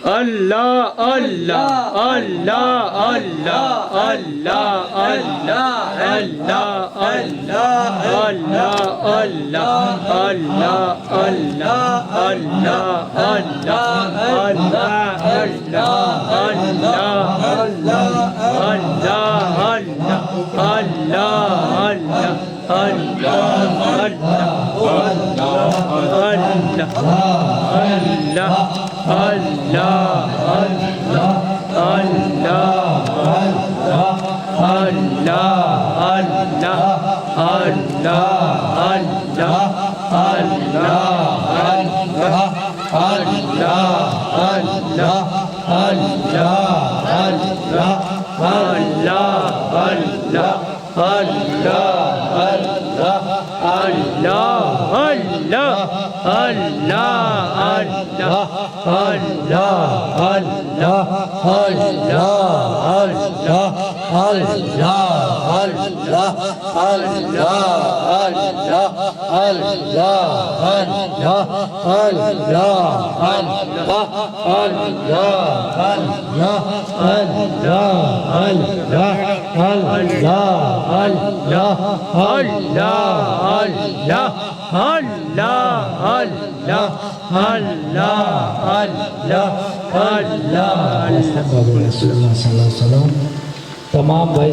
अल्लाह अल्लाह अल्लाह अल्लाह अल्लाह अल्लाह अल्लाह अल्लाह अल्लाह अल्लाह अल्लाह अल्लाह अल्लाह अल्लाह अल्लाह अल्लाह अल्लाह अल्लाह अल्लाह तमाम भाई